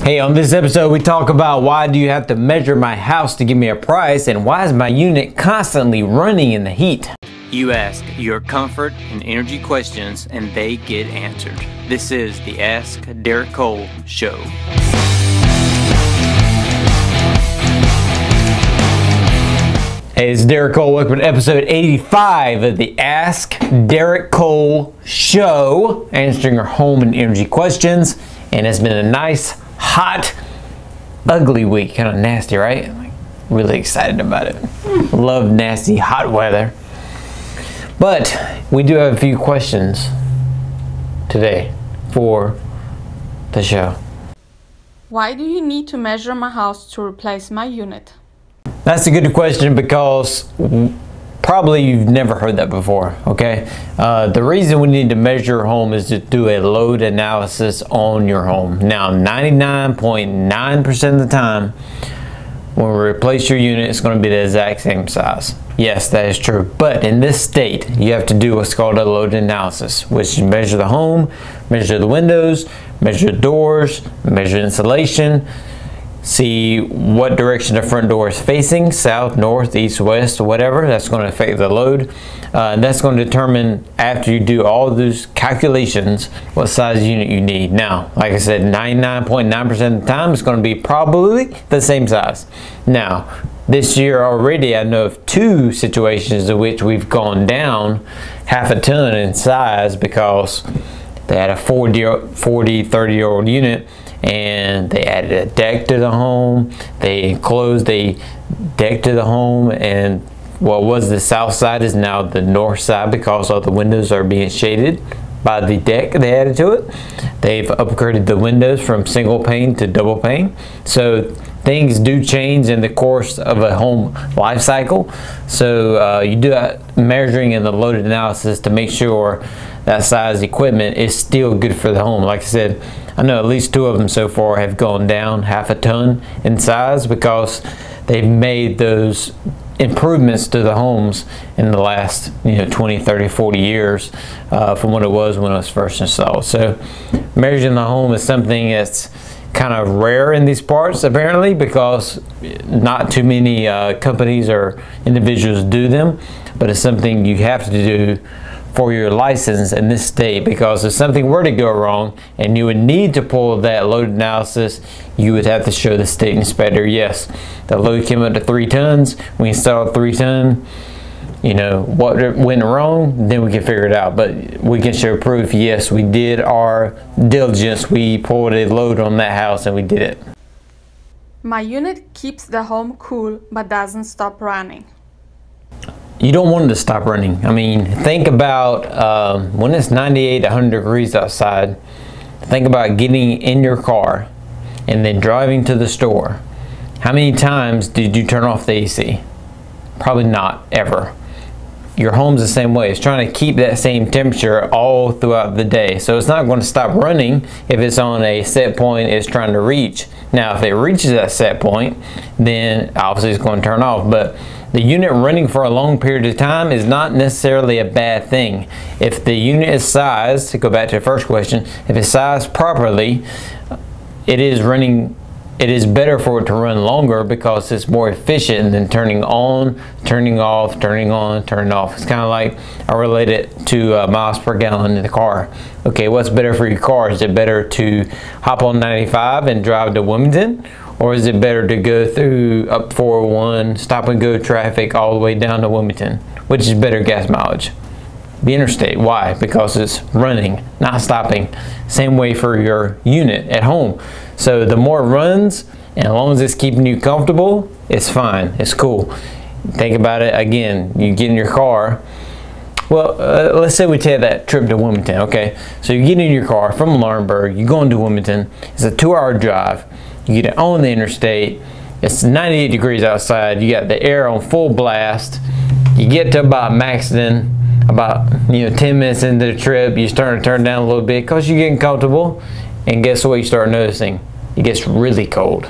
Hey, on this episode we talk about why do you have to measure my house to give me a price, and why is my unit constantly running in the heat? You ask your comfort and energy questions and they get answered. This is the Ask Derek Cole Show. Hey, it's Derek Cole. Welcome to episode 85 of the Ask Derek Cole Show, answering your home and energy questions. And it's been a nice, hot, ugly week. Kind of nasty, right? Like, really excited about it. Love nasty, hot weather. But we do have a few questions today for the show. Why do you need to measure my house to replace my unit? That's a good question because probably you've never heard that before, okay? The reason we need to measure your home is to do a load analysis on your home. Now, 99.9% of the time, when we replace your unit, it's going to be the exact same size. Yes, that is true. But in this state, you have to do what's called a load analysis, which is measure the home, measure the windows, measure the doors, measure insulation, see what direction the front door is facing, south, north, east, west, whatever. That's going to affect the load. And that's going to determine, after you do all those calculations, what size unit you need. Now, like I said, 99.9% of the time, it's going to be probably the same size. Now, this year already, I know of two situations in which we've gone down half a ton in size because they had a 30-year-old unit, and they added a deck to the home. They enclosed a deck to the home, and what was the south side is now the north side because all the windows are being shaded by the deck they added to it. They've upgraded the windows from single pane to double pane. So things do change in the course of a home life cycle. So you do that measuring and the loaded analysis to make sure that size equipment is still good for the home. Like I said, I know at least two of them so far have gone down half a ton in size because they've made those improvements to the homes in the last 20, 30, 40 years from what it was when it was first installed. So measuring the home is something that's kind of rare in these parts apparently because not too many companies or individuals do them, but it's something you have to do for your license in this state, because if something were to go wrong and you would need to pull that load analysis, you would have to show the state inspector, yes, the load came up to 3 tons, we installed 3 ton, what went wrong, then we can figure it out. But we can show proof, yes, we did our diligence, we pulled a load on that house and we did it. My unit keeps the home cool but doesn't stop running. You don't want it to stop running. I mean, think about when it's 98, 100 degrees outside, think about getting in your car and then driving to the store. How many times did you turn off the AC? Probably not, ever. Your home's the same way. It's trying to keep that same temperature all throughout the day. So it's not going to stop running if it's on a set point it's trying to reach. Now, if it reaches that set point, then obviously it's going to turn off. But the unit running for a long period of time is not necessarily a bad thing. If the unit is sized, to go back to the first question, if it's sized properly, it is better for it to run longer because it's more efficient than turning on, turning off, turning on, turning off. It's kind of like, I relate it to miles per gallon in the car. Okay, what's better for your car? Is it better to hop on 95 and drive to Wilmington? Or is it better to go through up 401, stop and go traffic all the way down to Wilmington? Which is better gas mileage? The interstate. Why? Because it's running, not stopping. Same way for your unit at home. So the more it runs, and as long as it's keeping you comfortable, it's fine, it's cool. Think about it again, you get in your car. Well, let's say we take that trip to Wilmington, okay? So you get in your car from Laurinburg, you go into Wilmington, it's a 2-hour drive. You get on the interstate, it's 98 degrees outside, you got the air on full blast, you get to about Maxton, about 10 minutes into the trip, you start to turn down a little bit because you're getting comfortable, and guess what you start noticing? It gets really cold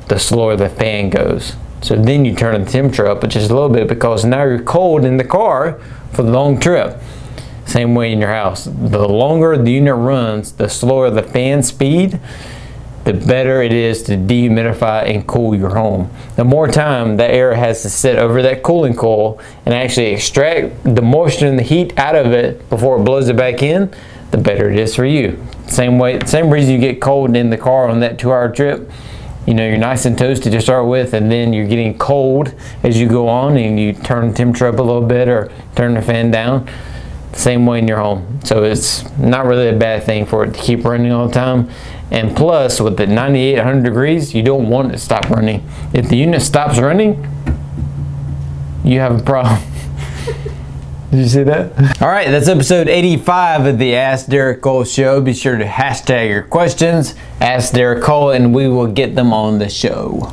the slower the fan goes. So then you turn the temperature up just a little bit because now you're cold in the car for the long trip. Same way in your house. The longer the unit runs, the slower the fan speed, the better it is to dehumidify and cool your home. The more time that air has to sit over that cooling coil and actually extract the moisture and the heat out of it before it blows it back in, the better it is for you. Same reason you get cold in the car on that 2-hour trip. You know, you're nice and toasty to start with, and then you're getting cold as you go on, and you turn the temperature up a little bit or turn the fan down. Same way in your home. So it's not really a bad thing for it to keep running all the time. And plus, with the 98, 100 degrees, you don't want it to stop running. If the unit stops running, you have a problem. Did you see that? All right, that's episode 85 of the Ask Derek Cole Show. Be sure to hashtag your questions, Ask Derek Cole, and we will get them on the show.